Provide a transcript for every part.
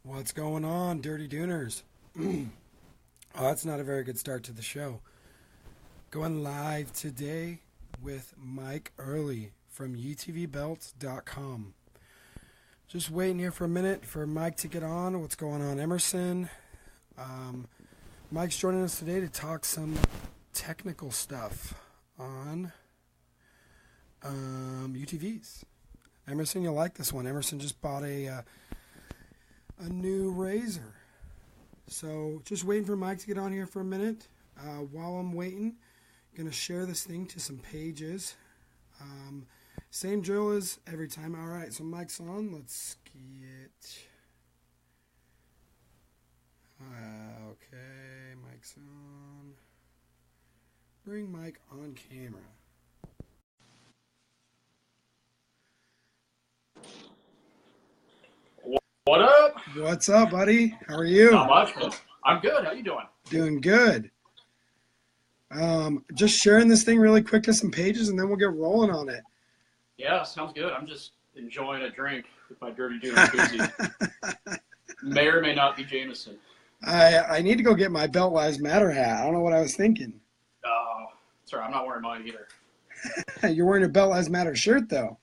What's going on, Dirty Dooners? Oh, that's not a very good start to the show. Going live today with Mike Early from utvbelts.com. Just waiting here for a minute for Mike to get on. What's going on, Emerson? Mike's joining us today to talk some technical stuff on UTVs. Emerson, you'll like this one. Emerson just bought a new razor. So just waiting for Mike to get on here for a minute. While I'm waiting, I'm going to share this thing to some pages. Same drill as every time. All right, so Mike's on. Let's get... okay, Mike's on. Bring Mike on camera. What up? What's up, buddy? How are you? Not much, but I'm good. How you doing? Doing good. Just sharing this thing really quick to some pages, and then we'll get rolling on it. Yeah, sounds good. I'm just enjoying a drink with my Dirty Doona koozie. May or may not be Jameson. I need to go get my Belt Lives Matter hat. I don't know what I was thinking. Oh, sorry, I'm not wearing mine either. You're wearing your Belt Lives Matter shirt, though.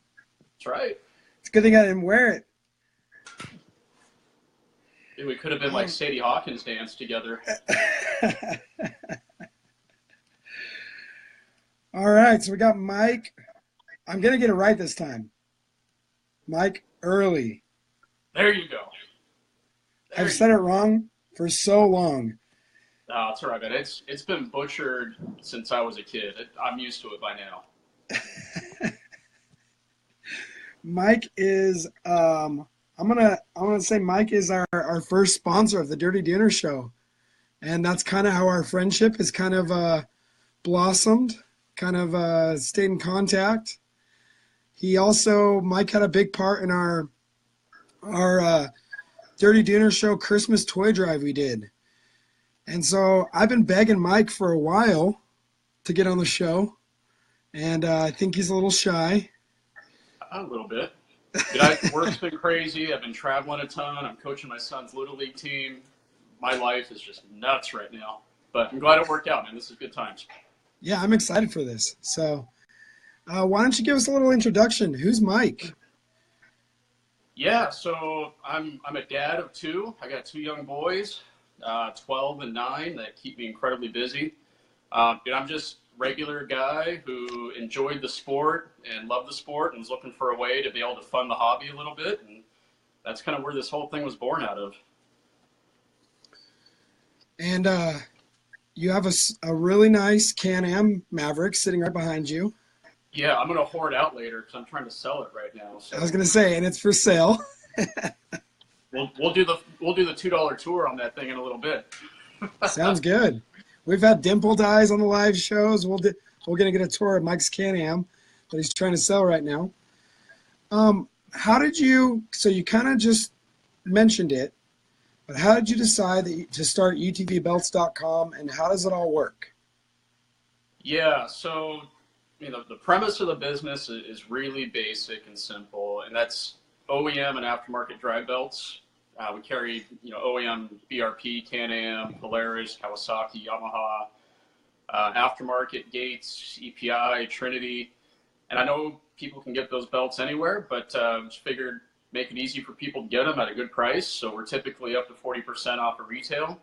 That's right. It's a good thing I didn't wear it. We could have been like Sadie Hawkins dance together. All right, so we got Mike. I'm going to get it right this time. Mike Early. There you go. I've said it wrong for so long. No, it's all right, man. It's been butchered since I was a kid. I'm used to it by now. Mike is I'm gonna say Mike is our first sponsor of the Dirty Dinner Show, and that's kind of how our friendship has kind of blossomed, kind of stayed in contact. Mike had a big part in our Dirty Dinner Show Christmas toy drive we did, and so I've been begging Mike for a while to get on the show, and I think he's a little shy. A little bit. Work's been crazy. I've been traveling a ton. I'm coaching my son's Little League team. My life is just nuts right now. But I'm glad it worked out, man. This is good times. Yeah, I'm excited for this. So why don't you give us a little introduction? Who's Mike? Yeah, so I'm a dad of two. I got two young boys, 12 and 9, that keep me incredibly busy. I'm just regular guy who enjoyed the sport and loved the sport and was looking for a way to be able to fund the hobby a little bit, and that's kind of where this whole thing was born out of. And you have a really nice Can-Am Maverick sitting right behind you. Yeah, I'm going to hoard out later because I'm trying to sell it right now. So I was going to say, and it's for sale. We'll do the $2 tour on that thing in a little bit. Sounds good. We've had dimpled eyes on the live shows. We're going to get a tour of Mike's Can-Am that he's trying to sell right now. So you kind of just mentioned it, but how did you decide to start utvbelts.com, and how does it all work? Yeah, so the premise of the business is really basic and simple, and that's OEM and aftermarket drive belts. We carry, OEM, BRP, Can-Am, Polaris, Kawasaki, Yamaha, aftermarket, Gates, EPI, Trinity. And I know people can get those belts anywhere, but just figured make it easy for people to get them at a good price. So we're typically up to 40% off of retail.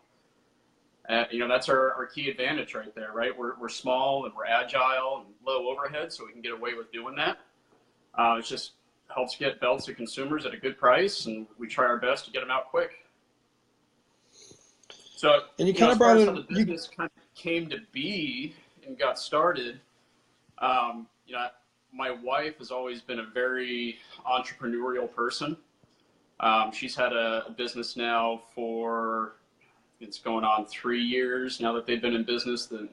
That's our key advantage right there, right? We're small and we're agile and low overhead, so we can get away with doing that. It's just helps get belts to consumers at a good price, and we try our best to get them out quick. So, and you kind of brought how the business kind of came to be and got started. My wife has always been a very entrepreneurial person. She's had a business now for, it's going on 3 years now that they've been in business. Then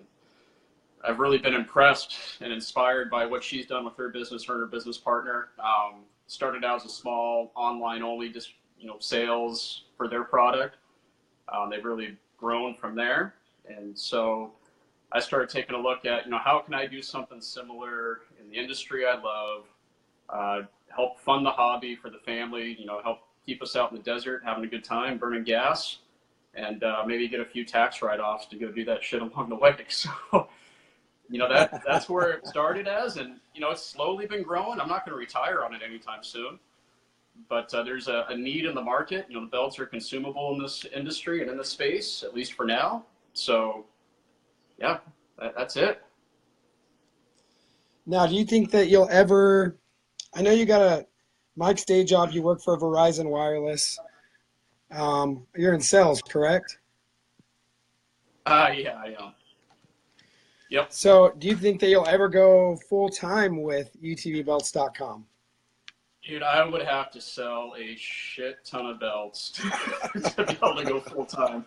I've really been impressed and inspired by what she's done with her business, her and her business partner. Started out as a small online only, just sales for their product. They've really grown from there, and so I started taking a look at how can I do something similar in the industry I love, help fund the hobby for the family, help keep us out in the desert, having a good time, burning gas, and maybe get a few tax write-offs to go do that shit along the way. So, that's where it started as, and it's slowly been growing. I'm not going to retire on it anytime soon, but there's a need in the market. The belts are consumable in this industry and in this space, at least for now. So, yeah, that's it. Now, do you think that you'll ever? I know you got Mike's day job. You work for Verizon Wireless. You're in sales, correct? Yeah, I am. Yep. So, do you think that you'll ever go full time with UTVBelts.com? Dude, I would have to sell a shit ton of belts to be able to go full time.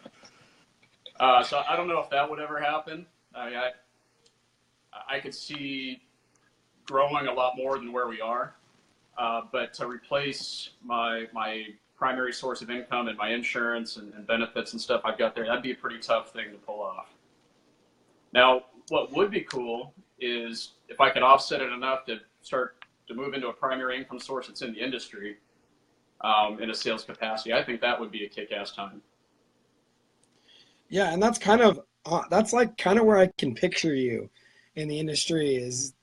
So I don't know if that would ever happen. I mean, I could see growing a lot more than where we are, but to replace my primary source of income and my insurance and benefits and stuff I've got there, that'd be a pretty tough thing to pull off. Now, what would be cool is if I could offset it enough to start to move into a primary income source that's in the industry in a sales capacity. I think that would be a kick-ass time. Yeah, and that's that's like kind of where I can picture you in the industry is,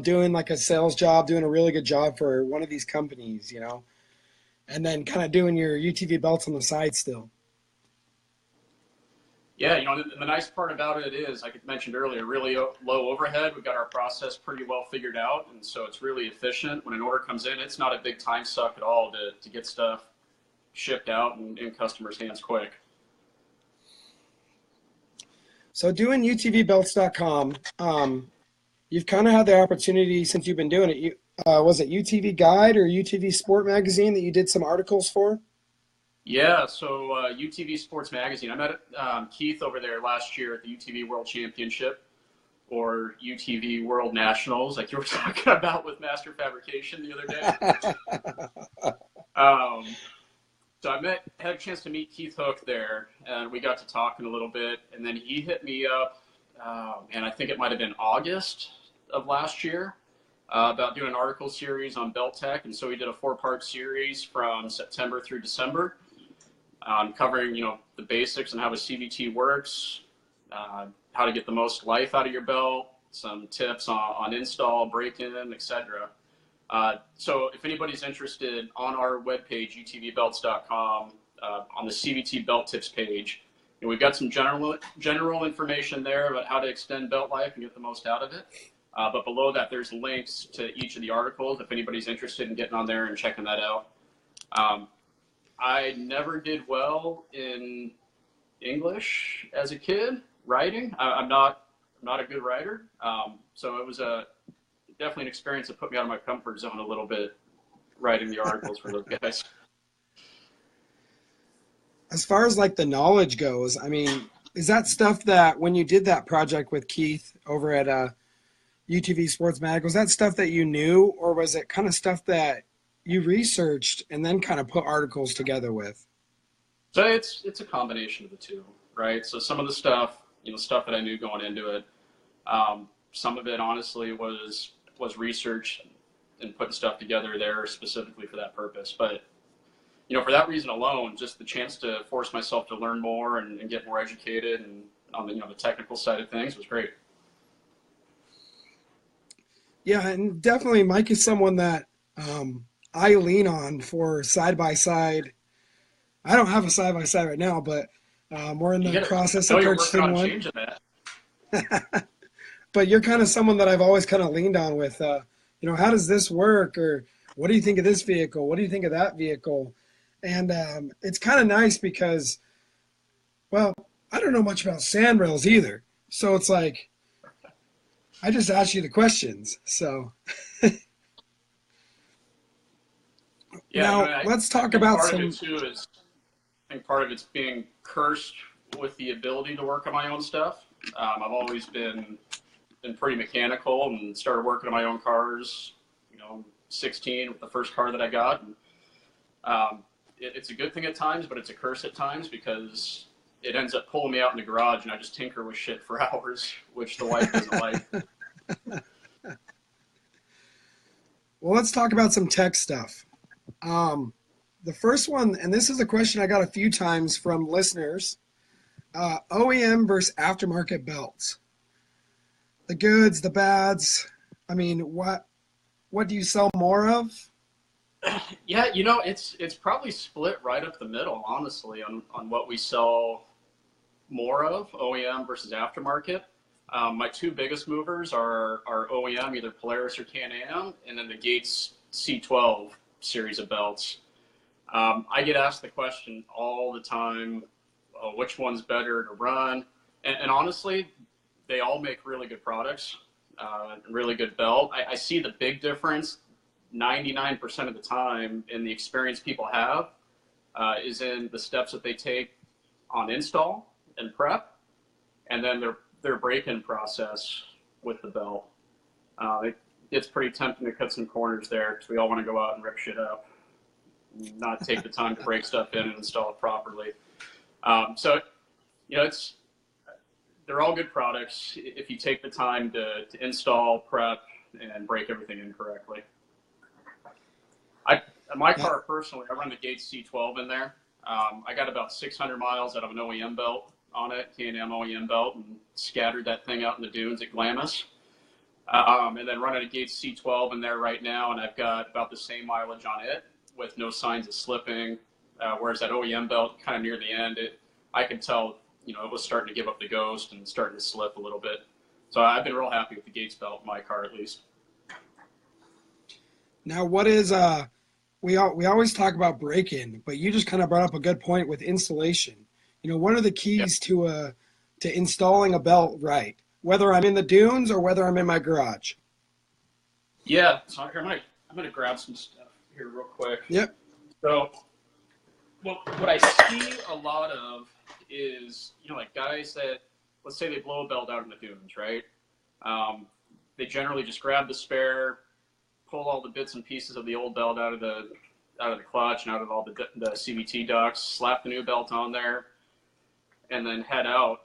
doing like a sales job, doing a really good job for one of these companies, and then kind of doing your UTV belts on the side still. Yeah, the nice part about it is, like I mentioned earlier, really low overhead. We've got our process pretty well figured out, and so it's really efficient. When an order comes in, it's not a big time suck at all to get stuff shipped out and in customers' hands quick. So doing UTVBelts.com, you've kind of had the opportunity since you've been doing it. Was it UTV Guide or UTV Sport Magazine that you did some articles for? Yeah, so UTV Sports Magazine. I met Keith over there last year at the UTV World Championship, or UTV World Nationals, like you were talking about with Master Fabrication the other day. So had a chance to meet Keith Hook there, and we got to talking a little bit, and then he hit me up, and I think it might have been August of last year, about doing an article series on belt tech, and so we did a 4-part series from September through December, covering the basics and how a CVT works, how to get the most life out of your belt, some tips on install, break-in, etc. So if anybody's interested, on our webpage, utvbelts.com, on the CVT belt tips page, we've got some general information there about how to extend belt life and get the most out of it. But below that, there's links to each of the articles if anybody's interested in getting on there and checking that out. I never did well in English as a kid, writing. I'm not a good writer. So it was definitely an experience that put me out of my comfort zone a little bit, writing the articles for those guys. As far as like the knowledge goes, I mean, is that stuff that when you did that project with Keith over at UTV Sports Mag, was that stuff that you knew, or was it kind of stuff that you researched and then kind of put articles together with? So it's a combination of the two, right? So some of the stuff, stuff that I knew going into it, some of it honestly was research and putting stuff together there specifically for that purpose. But for that reason alone, just the chance to force myself to learn more and get more educated and on the the technical side of things was great. Yeah, and definitely Mike is someone that I lean on for side-by-side. I don't have a side-by-side right now, but we're in the process of purchasing one. Changing that. But you're kind of someone that I've always kind of leaned on with, how does this work? Or what do you think of this vehicle? What do you think of that vehicle? And it's kind of nice because, well, I don't know much about sand rails either. So it's like, I just ask you the questions. So yeah, now let's talk about some. Part of it too is, I think part of it's being cursed with the ability to work on my own stuff. I've always been pretty mechanical and started working on my own cars, 16 with the first car that I got. And, it's a good thing at times, but it's a curse at times because it ends up pulling me out in the garage and I just tinker with shit for hours, which the wife doesn't like. Well, let's talk about some tech stuff. the first one, and this is a question I got a few times from listeners, OEM versus aftermarket belts. The goods, the bads. I mean, what do you sell more of? Yeah, it's probably split right up the middle, honestly, on what we sell more of, OEM versus aftermarket. My two biggest movers are OEM, either Polaris or Can-Am, and then the Gates C12 series of belts. I get asked the question all the time, which one's better to run? And honestly, they all make really good products, really good belt. I see the big difference 99% of the time in the experience people have is in the steps that they take on install and prep, and then their break-in process with the belt. It's pretty tempting to cut some corners there because we all want to go out and rip shit up, not take the time to break stuff in and install it properly. So, they're all good products if you take the time to install, prep, and break everything in correctly. My car personally, I run the Gates C12 in there. I got about 600 miles out of an OEM belt on it, Can-Am OEM belt, and scattered that thing out in the dunes at Glamis. And then running a Gates C12 in there right now, and I've got about the same mileage on it with no signs of slipping. Whereas that OEM belt, kind of near the end, I could tell, it was starting to give up the ghost and starting to slip a little bit. So I've been real happy with the Gates belt in my car, at least. Now, what is we always talk about break-in, but you just kind of brought up a good point with installation. What are the keys to installing a belt right? Whether I'm in the dunes or whether I'm in my garage. Yeah, so I'm gonna grab some stuff here real quick. Yep. So, what I see a lot of is like guys that, let's say they blow a belt out in the dunes, right? They generally just grab the spare, pull all the bits and pieces of the old belt out of the clutch and out of all the CVT ducts, slap the new belt on there, and then head out.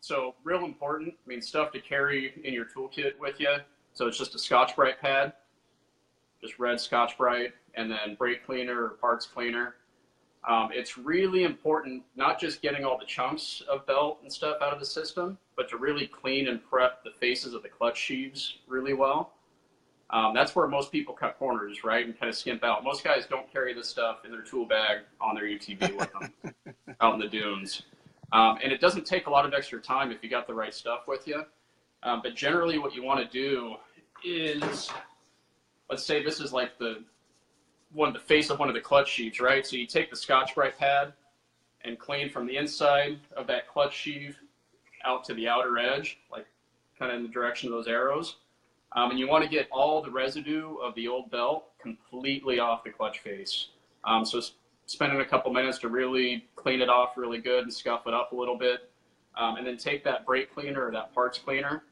So real important, stuff to carry in your toolkit with you. So it's just a Scotch-Brite pad, just red Scotch-Brite, and then brake cleaner or parts cleaner. It's really important not just getting all the chunks of belt and stuff out of the system, but to really clean and prep the faces of the clutch sheaves really well. That's where most people cut corners, right, and kind of skimp out. Most guys don't carry this stuff in their tool bag on their UTV with them out in the dunes. And it doesn't take a lot of extra time if you got the right stuff with you. But generally what you want to do is, let's say this is like the face of one of the clutch sheaves, right? So you take the Scotch-Brite pad and clean from the inside of that clutch sheave out to the outer edge, like kind of in the direction of those arrows. And you want to get all the residue of the old belt completely off the clutch face. So spending a couple minutes to really clean it off really good and scuff it up a little bit. And then take that brake cleaner or that parts cleaner,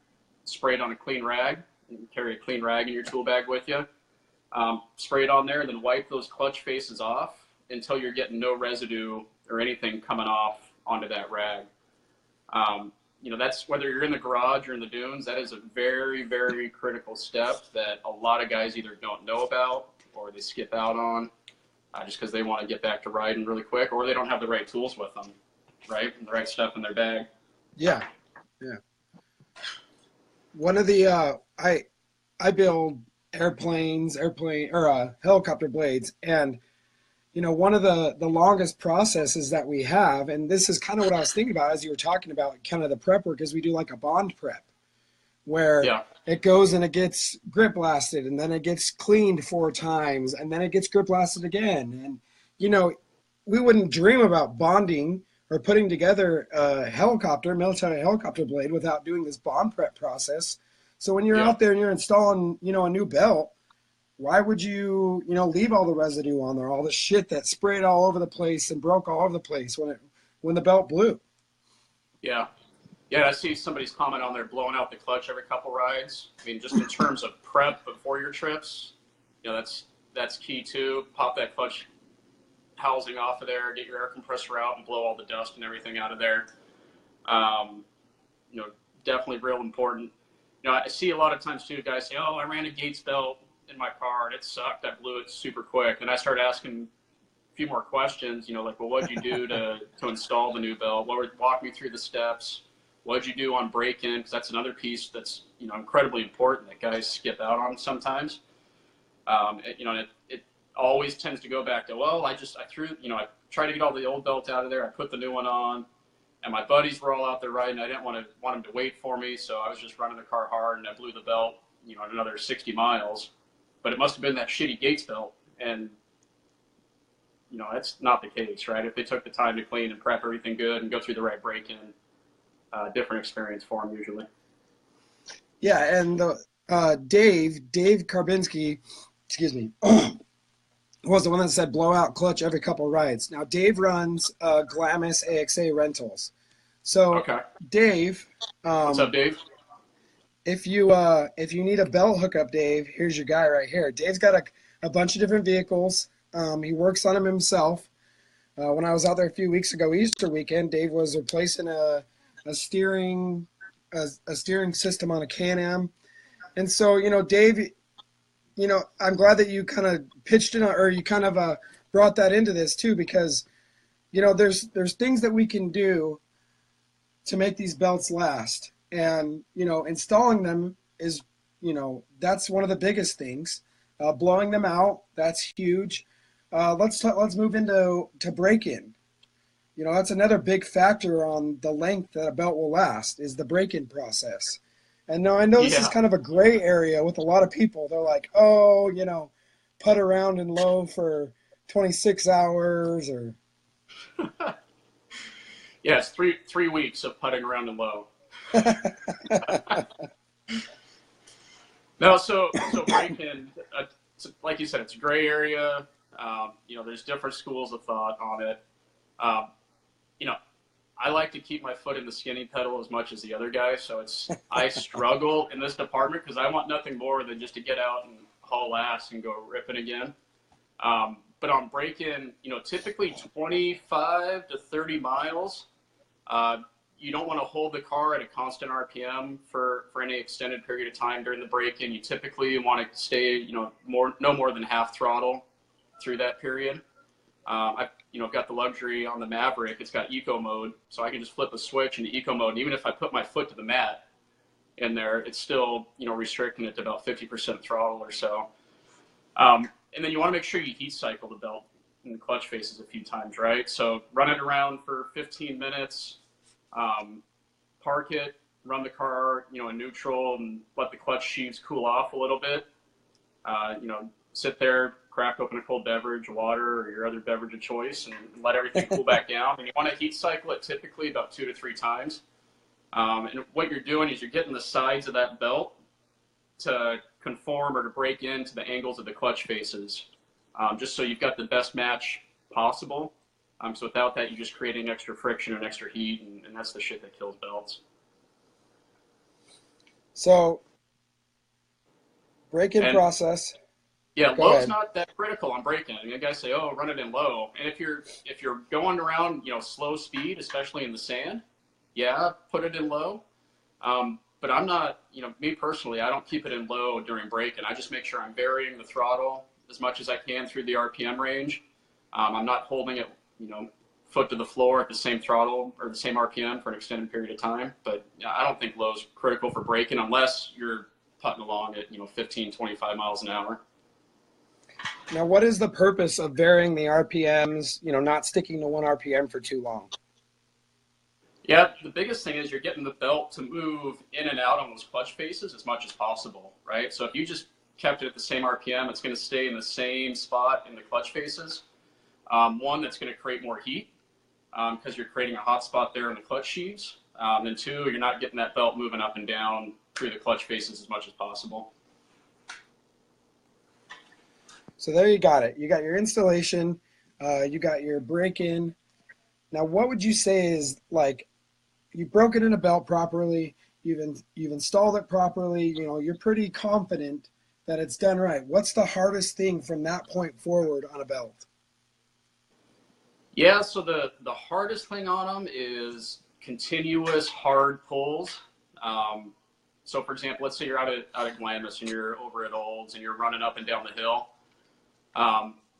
spray it on a clean rag, and carry a clean rag in your tool bag with you. Spray it on there and then wipe those clutch faces off until you're getting no residue or anything coming off onto that rag. That's whether you're in the garage or in the dunes, that is a very, very critical step that a lot of guys either don't know about or they skip out on just because they want to get back to riding really quick, or they don't have the right tools with them, right? And the right stuff in their bag. Yeah. One of the, I build airplane or helicopter blades, and one of the longest processes that we have, and this is kind of what I was thinking about as you were talking about kind of the prep work, is we do like a bond prep where it goes and it gets grip blasted, and then it gets cleaned 4 times, and then it gets grip blasted again. And we wouldn't dream about bonding or putting together a military helicopter blade without doing this bond prep process. So when you're out there and you're installing a new belt, why would you, leave all the residue on there, all the shit that sprayed all over the place and broke all over the place when the belt blew? Yeah, I see somebody's comment on there blowing out the clutch every couple rides. Just in terms of prep before your trips, that's key too. Pop that clutch housing off of there, get your air compressor out and blow all the dust and everything out of there. Definitely real important. I see a lot of times too, guys say, "Oh, I ran a Gates belt in my car and it sucked. I blew it super quick." And I start asking few more questions, like, well, what'd you do to install the new belt? Walk me through the steps. What'd you do on break-in? Because that's another piece that's, incredibly important that guys skip out on sometimes. It always tends to go back to, well, I tried to get all the old belt out of there. I put the new one on, and my buddies were all out there riding. I didn't want them to wait for me, so I was just running the car hard, and I blew the belt, another 60 miles. But it must have been that shitty Gates belt, and that's not the case, right? If they took the time to clean and prep everything good and go through the right break-in, different experience for them usually. Yeah, and Dave Karbinski, excuse me, was the one that said blow out clutch every couple rides. Now, Dave runs Glamis AXA Rentals. So, okay. Dave. What's up, Dave? If you need a belt hookup, Dave, here's your guy right here. Dave's got a bunch of different vehicles. He works on them himself. When I was out there a few weeks ago, Easter weekend, Dave was replacing a steering system on a Can-Am. And so, Dave, I'm glad that you kind of pitched in, or you kind of brought that into this too, because, there's things that we can do to make these belts last. And, installing them is, that's one of the biggest things. Blowing them out, that's huge. Let's move into break-in. That's another big factor on the length that a belt will last is the break-in process. And now I know this is kind of a gray area with a lot of people. They're like, oh, putt around in low for 26 hours or. Yeah, it's three weeks of putting around in low. No, so break-in, like you said, it's a gray area. There's different schools of thought on it. I like to keep my foot in the skinny pedal as much as the other guy. So I struggle in this department because I want nothing more than just to get out and haul ass and go ripping again. But on break-in, typically 25 to 30 miles. You don't want to hold the car at a constant RPM for any extended period of time during the break-in. You typically want to stay, no more than half throttle through that period. I've got the luxury on the Maverick. It's got eco mode, so I can just flip a switch into eco mode. And even if I put my foot to the mat in there, it's still, restricting it to about 50% throttle or so. And then you want to make sure you heat cycle the belt in the clutch faces a few times, right? So run it around for 15 minutes, park it, run the car, in neutral and let the clutch sheaves cool off a little bit. Sit there, crack open a cold beverage, water, or your other beverage of choice, and let everything cool back down. And you want to heat cycle it typically about 2 to 3 times. And what you're doing is you're getting the sides of that belt to conform or to break into the angles of the clutch faces, just so you've got the best match possible. So without that, you're just creating extra friction and extra heat, and that's the shit that kills belts. So, break-in process. Yeah, low's not that critical on break-in. I mean, guys say, "Oh, run it in low." And if you're going around, slow speed, especially in the sand, yeah, put it in low. But I'm not, me personally, I don't keep it in low during break-in. I just make sure I'm varying the throttle as much as I can through the RPM range. I'm not holding it, foot to the floor at the same throttle or the same RPM for an extended period of time. But I don't think low's critical for break-in unless you're putting along at 15, 25 miles an hour. Now, what is the purpose of varying the RPMs, not sticking to one RPM for too long? Yeah, the biggest thing is you're getting the belt to move in and out on those clutch faces as much as possible, right? So if you just kept it at the same RPM, it's going to stay in the same spot in the clutch faces. One, that's going to create more heat because you're creating a hot spot there in the clutch sheaves. And two, you're not getting that belt moving up and down through the clutch faces as much as possible. So there you got it. You got your installation, you got your break-in. Now, what would you say is like, you've broken in a belt properly, you've installed it properly, you're pretty confident that it's done right. What's the hardest thing from that point forward on a belt? Yeah, so the hardest thing on them is continuous hard pulls. So for example, let's say you're out at Glamis and you're over at Olds and you're running up and down the hill.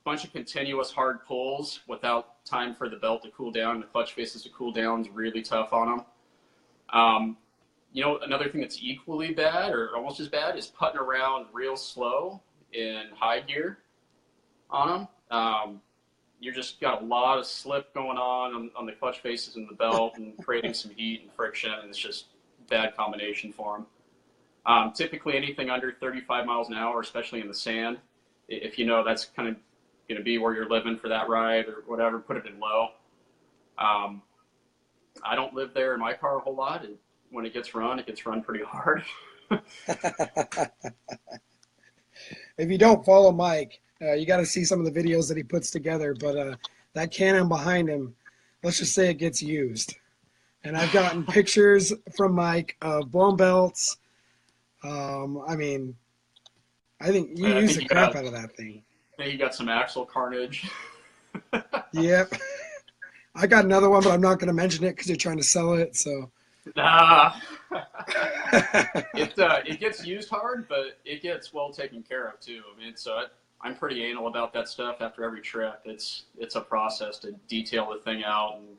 bunch of continuous hard pulls without time for the belt to cool down and the clutch faces to cool down is really tough on them. You know, another thing that's equally bad or almost as bad is putting around real slow in high gear on them. You just got a lot of slip going on the clutch faces and the belt and creating some heat and friction, and it's just bad combination for them. Typically anything under 35 miles an hour, especially in the sand, if you know that's kind of going to be where you're living for that ride or whatever, put it in low. I don't live there in my car a whole lot. And when it gets run pretty hard. If you don't follow Mike, you got to see some of the videos that he puts together. But that cannon behind him, let's just say it gets used. And I've gotten pictures from Mike of blown belts. I mean, I think you use the crap out of that thing. I think you got some axle carnage. Yep. I got another one, but I'm not going to mention it because you're trying to sell it. So. Nah. It gets used hard, but it gets well taken care of too. I mean, so I'm pretty anal about that stuff after every trip. It's a process to detail the thing out and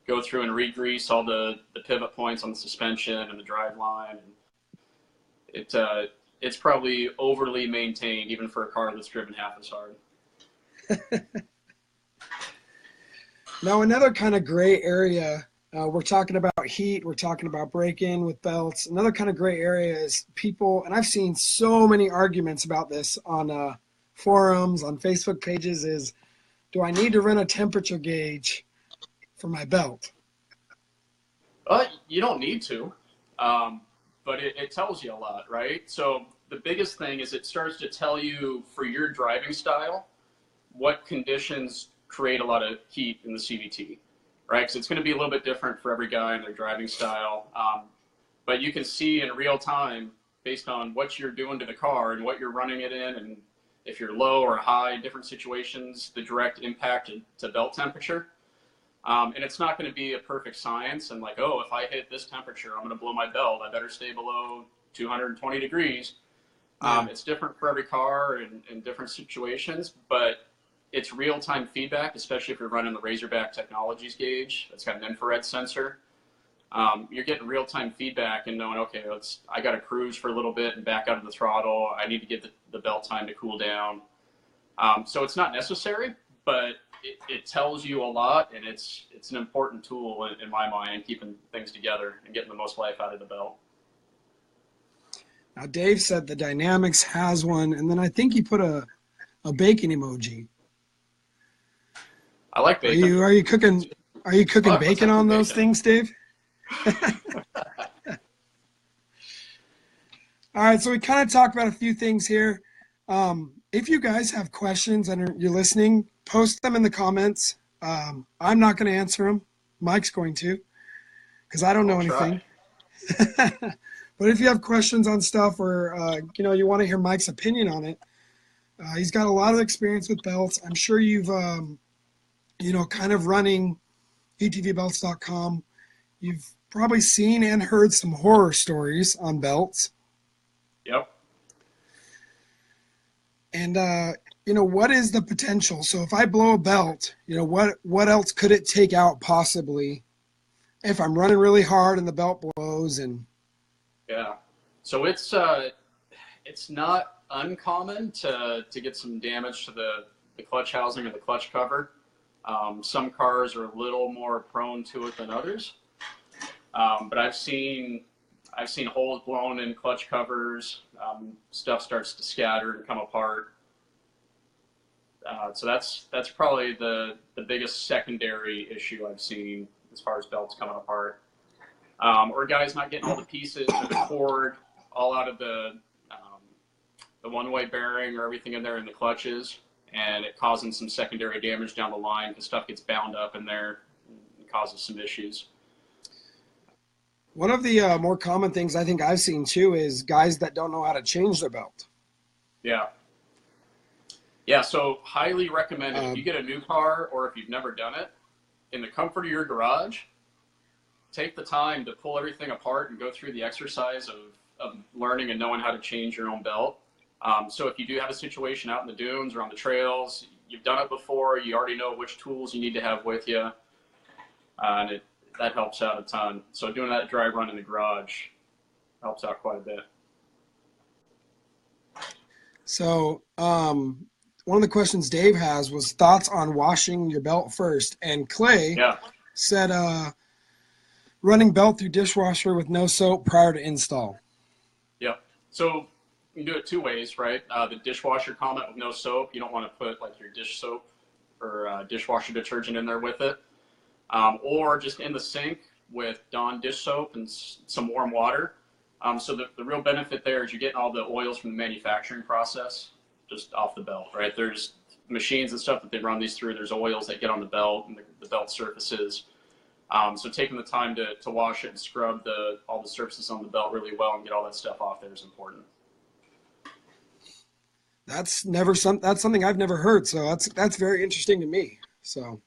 go through and re-grease all the pivot points on the suspension and the drive line. And it's probably overly maintained even for a car that's driven half as hard. Now, another kind of gray area, we're talking about heat, we're talking about break-in with belts. Another kind of gray area is people, and I've seen so many arguments about this on forums, on Facebook pages, is do I need to run a temperature gauge for my belt? You don't need to, but it tells you a lot, right? So the biggest thing is it starts to tell you for your driving style what conditions create a lot of heat in the CVT, right? Because it's going to be a little bit different for every guy and their driving style. But you can see in real time, based on what you're doing to the car and what you're running it in, and if you're low or high, different situations, the direct impact to belt temperature. And it's not going to be a perfect science and like, oh, if I hit this temperature, I'm going to blow my belt. I better stay below 220 degrees. It's different for every car and in different situations, but it's real-time feedback, especially if you're running the Razorback Technologies gauge. It's got an infrared sensor. You're getting real-time feedback and knowing, okay, I got to cruise for a little bit and back out of the throttle. I need to get the belt time to cool down. So it's not necessary, but it tells you a lot, and it's an important tool in my mind, keeping things together and getting the most life out of the belt. Now, Dave said the Dynamics has one, and then I think he put a bacon emoji. I like bacon. Are you cooking bacon on those things, Dave? All right, so we kind of talked about a few things here. If you guys have questions and you're listening, post them in the comments. I'm not going to answer them. Mike's going to, because I don't know anything. But if you have questions on stuff or you want to hear Mike's opinion on it, he's got a lot of experience with belts. I'm sure you've kind of running etvbelts.com. You've probably seen and heard some horror stories on belts. Yep. And, what is the potential? So if I blow a belt, what else could it take out possibly if I'm running really hard and the belt blows? And yeah. So it's not uncommon to get some damage to the clutch housing or the clutch cover. Some cars are a little more prone to it than others. But I've seen holes blown in clutch covers. Stuff starts to scatter and come apart. So that's probably the biggest secondary issue I've seen as far as belts coming apart. Or guys not getting all the pieces or the cord all out of the one-way bearing or everything in there in the clutches, and it causing some secondary damage down the line because stuff gets bound up in there and causes some issues. One of the more common things I think I've seen too is guys that don't know how to change their belt. Yeah. Yeah, so highly recommend if you get a new car or if you've never done it, in the comfort of your garage, take the time to pull everything apart and go through the exercise of learning and knowing how to change your own belt. So if you do have a situation out in the dunes or on the trails, you've done it before. You already know which tools you need to have with you, and that helps out a ton. So doing that dry run in the garage helps out quite a bit. So one of the questions Dave has was thoughts on washing your belt first. And Clay said running belt through dishwasher with no soap prior to install. Yep. So you can do it two ways, right? The dishwasher comment with no soap, you don't want to put like your dish soap or dishwasher detergent in there with it. Or just in the sink with Dawn dish soap and some warm water. So the real benefit there is you're getting all the oils from the manufacturing process just off the belt, right? There's machines and stuff that they run these through. There's oils that get on the belt and the belt surfaces. So taking the time to wash it and scrub all the surfaces on the belt really well and get all that stuff off there is important. That's something I've never heard. So that's very interesting to me. So,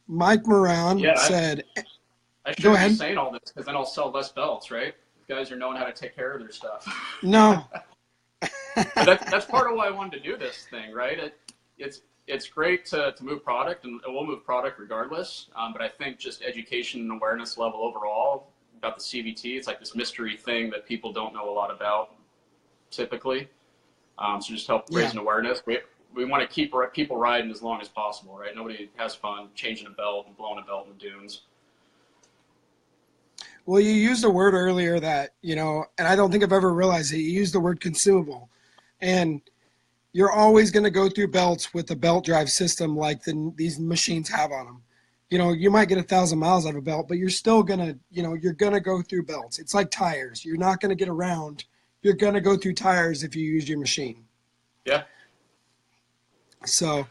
Mike Moran said, I shouldn't be saying all this because then I'll sell less belts, right? Guys are knowing how to take care of their stuff. No. That's part of why I wanted to do this thing, right? It's great to move product, and we'll move product regardless. But I think just education and awareness level overall about the CVT, it's like this mystery thing that people don't know a lot about typically. So just help raise an awareness. We want to keep people riding as long as possible, right? Nobody has fun changing a belt and blowing a belt in the dunes. Well, you used a word earlier that, and I don't think I've ever realized it. You used the word consumable. And you're always going to go through belts with a belt drive system like these machines have on them. You might get 1,000 miles out of a belt, but you're still going to, you're going to go through belts. It's like tires. You're not going to get around. You're going to go through tires if you use your machine. Yeah. So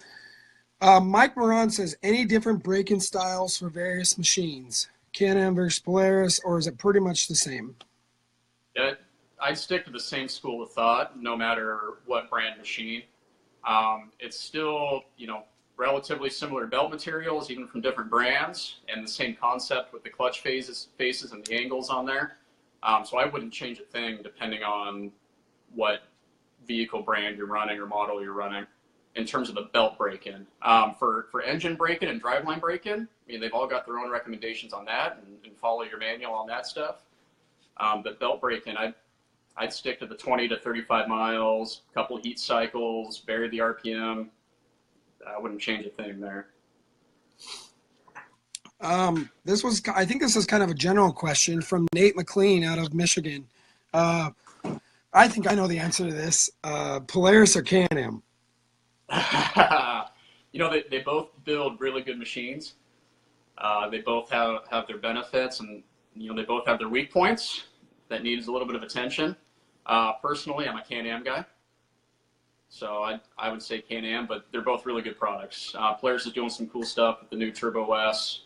Mike Moran says, any different braking styles for various machines? Can-Am versus Polaris, or is it pretty much the same? Yeah, I'd stick to the same school of thought, no matter what brand machine. It's still, relatively similar belt materials, even from different brands, and the same concept with the clutch faces and the angles on there. So I wouldn't change a thing depending on what vehicle brand you're running or model you're running in terms of the belt break-in. For engine break-in and driveline break-in, they've all got their own recommendations on that and follow your manual on that stuff. But belt break-in, I'd stick to the 20 to 35 miles, couple heat cycles, vary the RPM. I wouldn't change a thing there. I think this is kind of a general question from Nate McLean out of Michigan. I think I know the answer to this. Polaris or Can-Am? They both build really good machines. They both have their benefits, and they both have their weak points that needs a little bit of attention. Personally, I'm a Can-Am guy, so I would say Can-Am, but they're both really good products. Polaris is doing some cool stuff with the new Turbo S,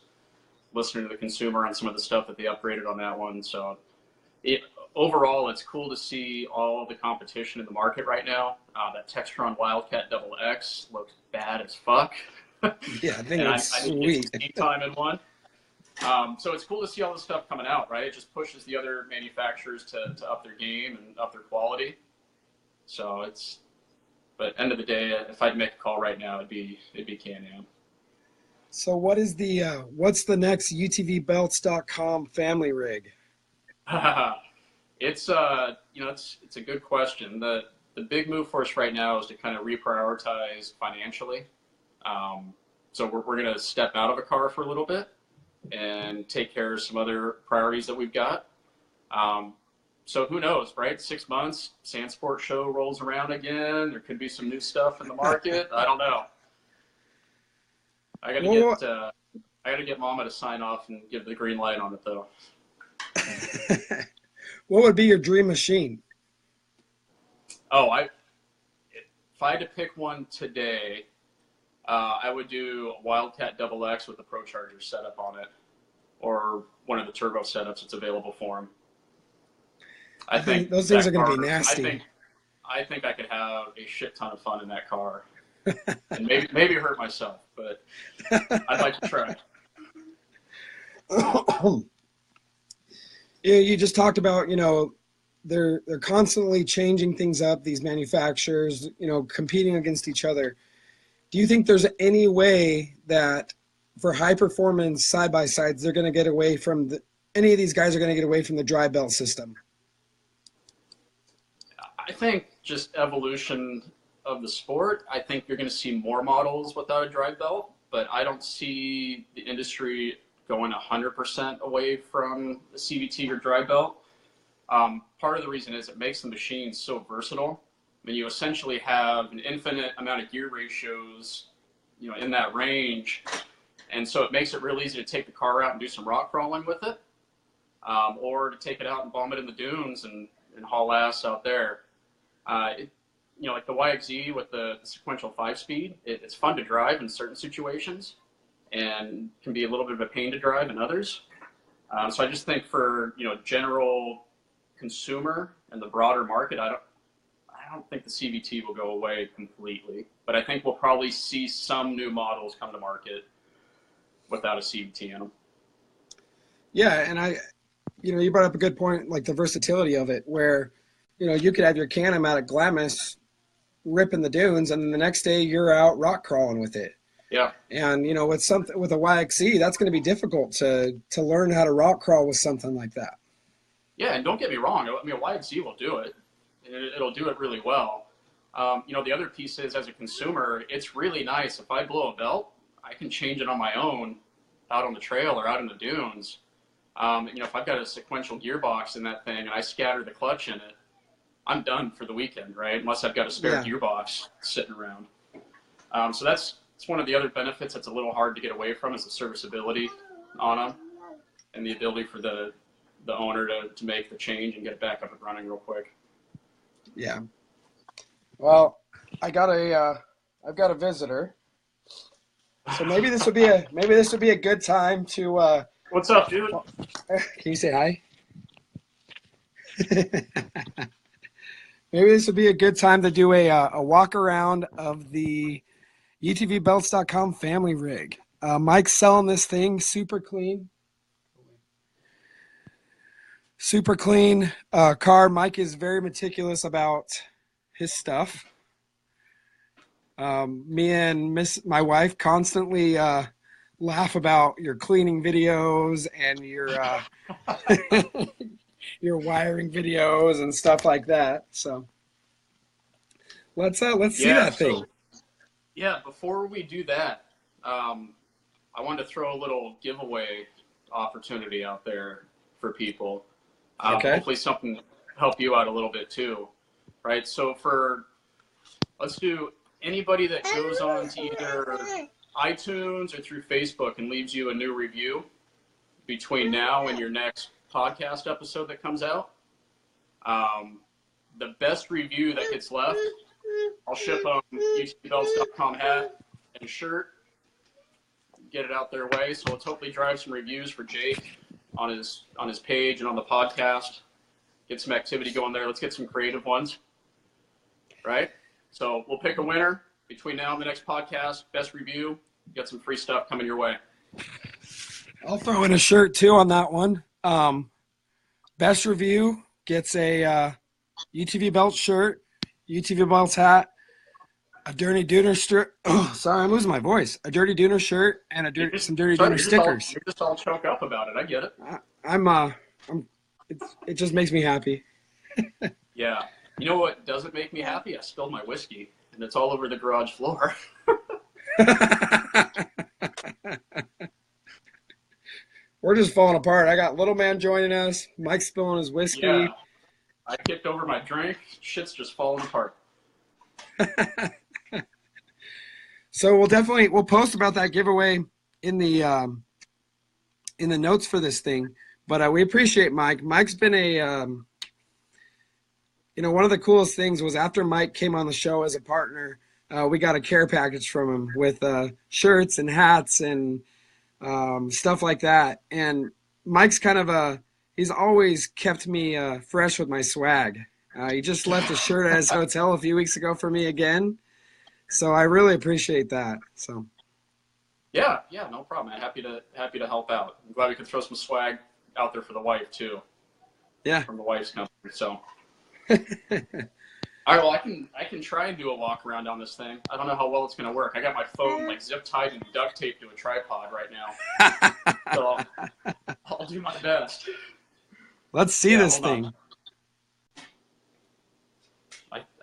listening to the consumer on some of the stuff that they upgraded on that one. So overall, it's cool to see all the competition in the market right now. That Textron Wildcat Double X looks bad as fuck. Yeah, I think it's I sweet. Speed time in one. So it's cool to see all this stuff coming out, right? It just pushes the other manufacturers to up their game and up their quality. So but end of the day, if I'd make a call right now, it'd be Can-Am. So what's the next UTVbelts.com family rig? It's a good question. The big move for us right now is to kind of reprioritize financially. So we're going to step out of a car for a little bit and take care of some other priorities that we've got. So who knows, right? 6 months, Sandsport show rolls around again. There could be some new stuff in the market. I don't know. I gotta get Mama to sign off and give the green light on it, though. What would be your dream machine? If I had to pick one today, I would do a Wildcat Double X with the Pro Charger setup on it, or one of the turbo setups that's available for them. I think those things are going to be nasty. I think I could have a shit ton of fun in that car, and maybe hurt myself, but I'd like to try. You just talked about they're constantly changing things up, these manufacturers, competing against each other. Do you think there's any way that for high performance side by sides, they're going to get away from any of these guys are going to get away from the dry belt system? I think just evolution of the sport. I think you're going to see more models without a dry belt, but I don't see the industry going 100% away from the CVT or dry belt. Part of the reason is it makes the machine so versatile. I mean, you essentially have an infinite amount of gear ratios, in that range. And so it makes it real easy to take the car out and do some rock crawling with it, or to take it out and bomb it in the dunes and haul ass out there. Like the YXZ with the sequential 5-speed, it's fun to drive in certain situations and can be a little bit of a pain to drive in others. So I just think for, general consumer and the broader market, I don't think the CVT will go away completely, but I think we'll probably see some new models come to market without a CVT in them. Yeah, and you brought up a good point, like the versatility of it, where, you could have your Can-Am out at Glamis ripping the dunes, and then the next day you're out rock crawling with it. Yeah. And, with a YXZ, that's going to be difficult to learn how to rock crawl with something like that. Yeah, and don't get me wrong. I mean, a YXZ will do it. It'll do it really well. The other piece is, as a consumer, it's really nice. If I blow a belt, I can change it on my own out on the trail or out in the dunes. If I've got a sequential gearbox in that thing and I scatter the clutch in it, I'm done for the weekend, right? Unless I've got a spare gearbox sitting around. So that's one of the other benefits that's a little hard to get away from, is the serviceability on them and the ability for the owner to make the change and get it back up and running real quick. Yeah. Well, I've got a visitor. So maybe this would be a good time to. What's up, dude? Can you say hi? Maybe this would be a good time to do a walk around of the UTVBelts.com family rig. Mike's selling this thing, super clean car. Mike is very meticulous about his stuff. Me and my wife constantly laugh about your cleaning videos and your your wiring videos and stuff like that. So let's see that thing. Before we do that, I wanted to throw a little giveaway opportunity out there for people. Okay. Hopefully something help you out a little bit too, right? So let's do anybody that goes on to either iTunes or through Facebook and leaves you a new review between now and your next podcast episode that comes out. The best review that gets left, I'll ship them UTVBelts.com hat and shirt, get it out their way. So let's hopefully drive some reviews for Jake on his page and on the podcast. Get some activity going there. Let's get some creative ones, right? So we'll pick a winner between now and the next podcast. Best review, get some free stuff coming your way. I'll throw in a shirt too on that one. Best review gets a UTV Belt shirt, UTV Belts hat, a Dirty Dooner strip. Oh, sorry, I'm losing my voice. A Dirty Dooner shirt and some Dirty Dooner stickers. You're just all choked up about it. I get it. It just makes me happy. Yeah. You know what doesn't make me happy? I spilled my whiskey, and it's all over the garage floor. We're just falling apart. I got little man joining us. Mike's spilling his whiskey. Yeah. I kicked over my drink. Shit's just falling apart. So we'll post about that giveaway in the notes for this thing. But we appreciate Mike. Mike's been one of the coolest things was after Mike came on the show as a partner, we got a care package from him with shirts and hats and stuff like that. And Mike's he's always kept me fresh with my swag. He just left a shirt at his hotel a few weeks ago for me again. So I really appreciate that. So. Yeah, no problem, man. Happy to help out. I'm glad we could throw some swag out there for the wife too. Yeah. from the wife's company. So, all right, well, I can try and do a walk around on this thing. I don't know how well it's going to work. I got my phone like zip tied and duct taped to a tripod right now, so I'll do my best. Let's see this thing.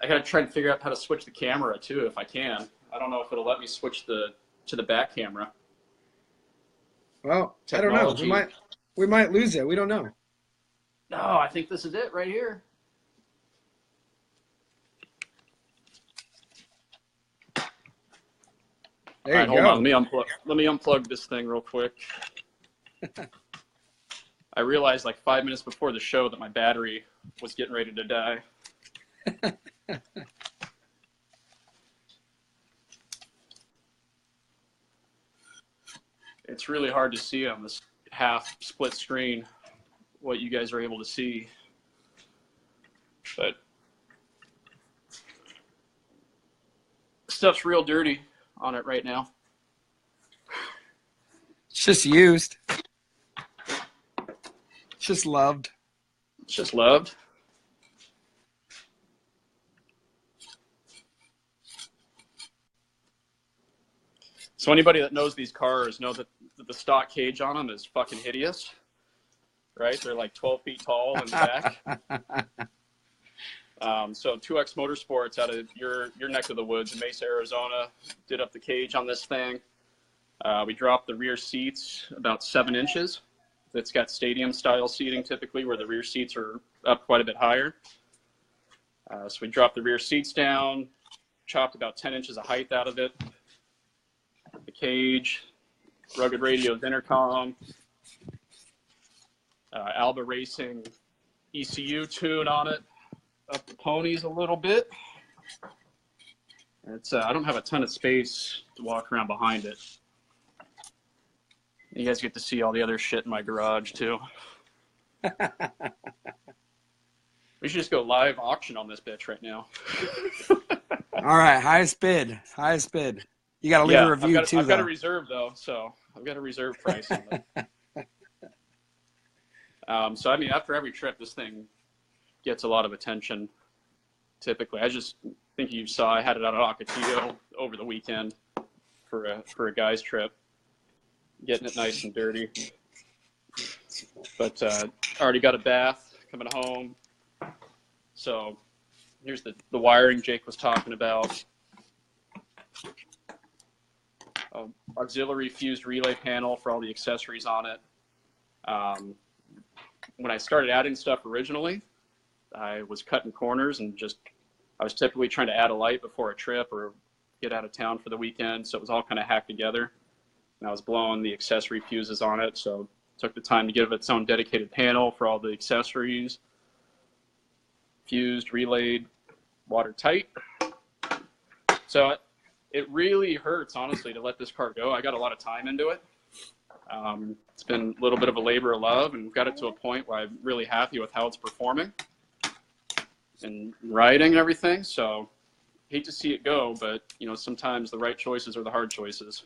I got to try and figure out how to switch the camera too, if I can. I don't know if it'll let me switch to the back camera. Well, technology. I don't know. We might lose it. We don't know. No, I think this is it right here. There you go. Hold on. Let me unplug this thing real quick. I realized like 5 minutes before the show that my battery was getting ready to die. It's really hard to see on this half split screen what you guys are able to see, but stuff's real dirty on it right now. It's just used. It's just loved. It's just loved. So anybody that knows these cars know that the stock cage on them is fucking hideous, right? They're like 12 feet tall in the back. So 2X Motorsports out of your neck of the woods in Mesa, Arizona, did up the cage on this thing. We dropped the rear seats about 7 inches. It's got stadium style seating typically where the rear seats are up quite a bit higher. So we dropped the rear seats down, chopped about 10 inches of height out of it. The cage, rugged radios, intercom, Alba Racing ECU tune on it, up the ponies a little bit. It's I don't have a ton of space to walk around behind it. You guys get to see all the other shit in my garage too. We should just go live auction on this bitch right now. All right, highest bid. Highest bid. You got to leave a review too. I've got a reserve though, so I've got a reserve price on it. So I mean, after every trip, this thing gets a lot of attention. Typically, I just think you saw I had it out at Ocotillo over the weekend for a guy's trip, getting it nice and dirty. But already got a bath coming home. So here's the wiring Jake was talking about. Auxiliary fused relay panel for all the accessories on it. When I started adding stuff originally, I was cutting corners and I was typically trying to add a light before a trip or get out of town for the weekend. So it was all kind of hacked together. And I was blowing the accessory fuses on it. So took the time to give it its own dedicated panel for all the accessories. Fused, relayed, watertight. So it really hurts, honestly, to let this car go. I got a lot of time into it. It's been a little bit of a labor of love, and got it to a point where I'm really happy with how it's performing and riding and everything. So hate to see it go, but sometimes the right choices are the hard choices.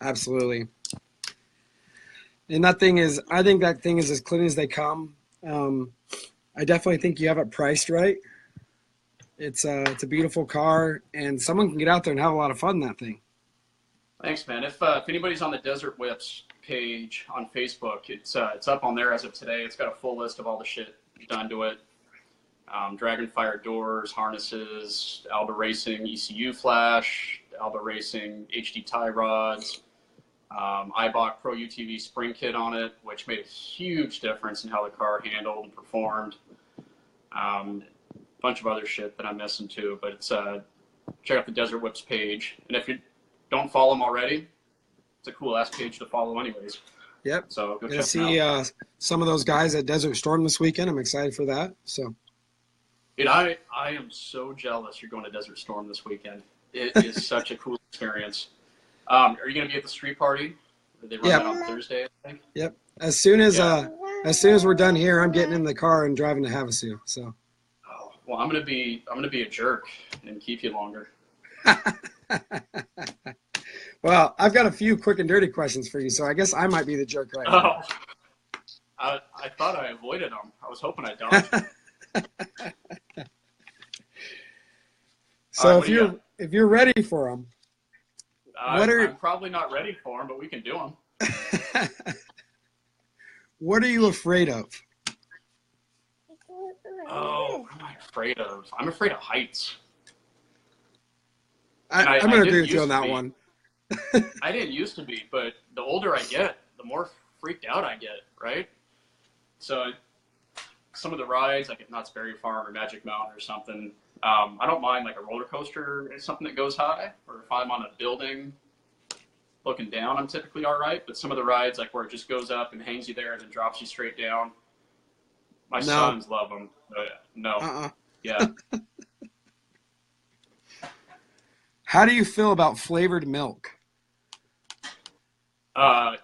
Absolutely. And I think that thing is as clean as they come. I definitely think you have it priced right. It's a beautiful car, and someone can get out there and have a lot of fun in that thing. Thanks, man. If anybody's on the Desert Whips page on Facebook, it's up on there as of today. It's got a full list of all the shit done to it. Dragonfire doors, harnesses, Alba Racing ECU flash, Alba Racing HD tie rods. I bought Pro UTV spring kit on it, which made a huge difference in how the car handled and performed. Bunch of other shit that I'm missing too, but it's check out the Desert Whips page, and if you don't follow them already, it's a cool ass page to follow anyways. Yep. So go check check see some of those guys at Desert Storm this weekend. I'm excited for that. So dude, I am so jealous you're going to Desert Storm this weekend. It is such a cool experience. Are you going to be at the street party? They run that on Thursday, I think. Yep. As soon as we're done here, I'm getting in the car and driving to Havasu. So. Oh, well, I'm gonna be a jerk and keep you longer. Well, I've got a few quick and dirty questions for you, so I guess I might be the jerk right now. I I thought I avoided them. I was hoping I dodged them. So All right, if you're ready for them, I'm probably not ready for them, but we can do them. what are you afraid of? Oh, what am I afraid of? I'm afraid of heights. I'm going to agree with you on that one. I didn't used to be, but the older I get, the more freaked out I get, right? So some of the rides, like at Knott's Berry Farm or Magic Mountain or something, I don't mind like a roller coaster or something that goes high, or if I'm on a building looking down, I'm typically all right. But some of the rides, like where it just goes up and hangs you there and then drops you straight down, my sons love them. No. Yeah. How do you feel about flavored milk?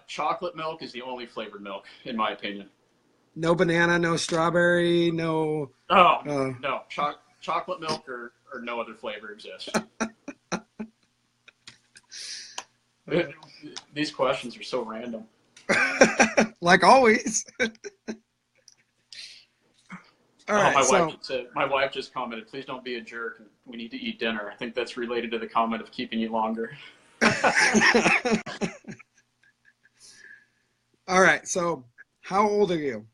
Chocolate milk is the only flavored milk, in my opinion. No banana, no strawberry, no. Oh, no. Chocolate milk or no other flavor exists. These questions are so random. Like always. All right, my wife just commented, please don't be a jerk. We need to eat dinner. I think that's related to the comment of keeping you longer. All right, so how old are you?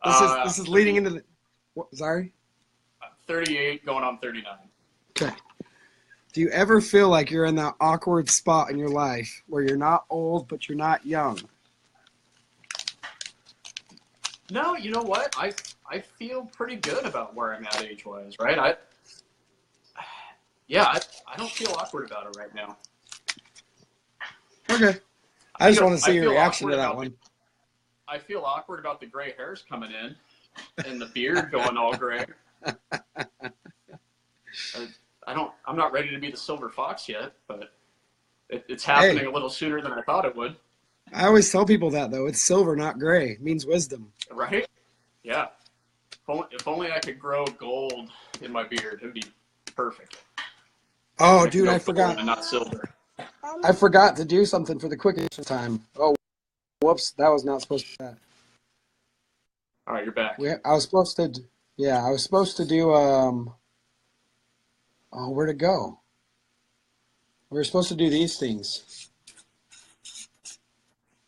This is leading into the... What, sorry? 38, going on 39. Okay. Do you ever feel like you're in that awkward spot in your life where you're not old, but you're not young? No, you know what? I feel pretty good about where I'm at age-wise, right? I don't feel awkward about it right now. Okay. I just want to see your reaction to that one. I feel awkward about the gray hairs coming in and the beard going all gray. I'm not ready to be the silver fox yet, but it's happening a little sooner than I thought it would. I always tell people that, though. It's silver, not gray. It means wisdom. Right? Yeah. If only I could grow gold in my beard, it would be perfect. Oh, dude, I forgot. And not silver. I forgot to do something for the quickest time. Oh, whoops. That was not supposed to be that. All right, you're back. I was supposed to do, oh, where'd it go? We were supposed to do these things.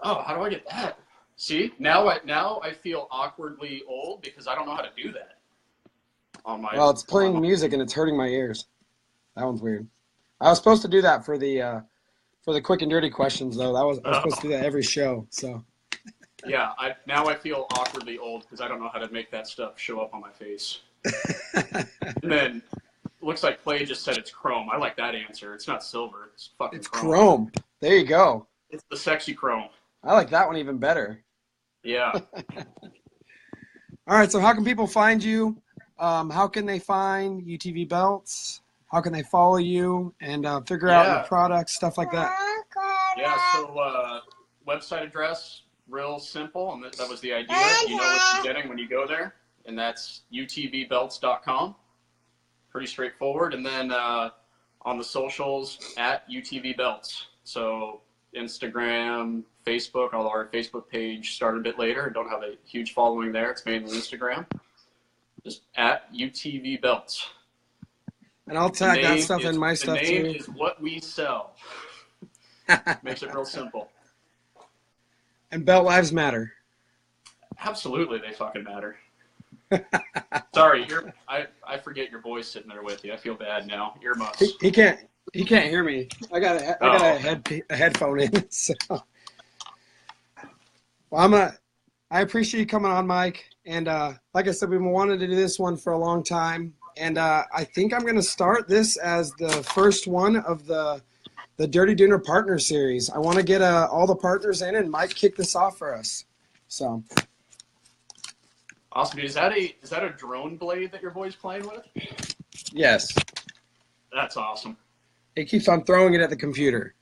Oh, how do I get that? See, now I feel awkwardly old because I don't know how to do that. Well, it's playing music and it's hurting my ears. That one's weird. I was supposed to do that for the quick and dirty questions, though. I was supposed to do that every show. So. Yeah, now I feel awkwardly old because I don't know how to make that stuff show up on my face. And then looks like Clay just said it's chrome. I like that answer. It's not silver. It's fucking chrome. There you go. It's the sexy chrome. I like that one even better. Yeah. All right, so how can people find you? How can they find UTV Belts? How can they follow you and figure out your products, stuff like that? Yeah, so website address, real simple, and that was the idea. You know what you're getting when you go there, and that's utvbelts.com. Pretty straightforward. And then on the socials, at UTV Belts. So Instagram, Facebook, although our Facebook page started a bit later. Don't have a huge following there. It's mainly Instagram. Just at UTV Belts. And I'll tag that stuff in my stuff too. The name is what we sell. Makes it real simple. And belt lives matter. Absolutely, they fucking matter. Sorry, I forget your boy's sitting there with you. I feel bad now. Earmuffs. He can't hear me. I got a headphone in. So. Well, I appreciate you coming on, Mike. And like I said, we've been wanting to do this one for a long time. And I think I'm going to start this as the first one of the Dirty Dooner Partner Series. I want to get all the partners in, and Mike kick this off for us. So. Awesome. Is that a drone blade that your boy's playing with? Yes. That's awesome. He keeps on throwing it at the computer.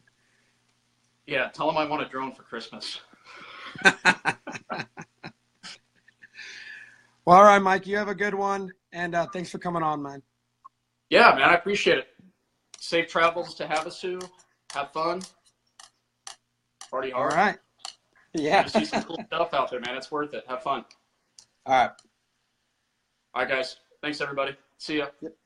Yeah, tell him I want a drone for Christmas. Well, all right, Mike, you have a good one, and thanks for coming on, man. Yeah, man, I appreciate it. Safe travels to Havasu. Have fun. Party hard. All right. Yeah. You see some cool stuff out there, man. It's worth it. Have fun. All right. All right, guys. Thanks, everybody. See ya. Yep.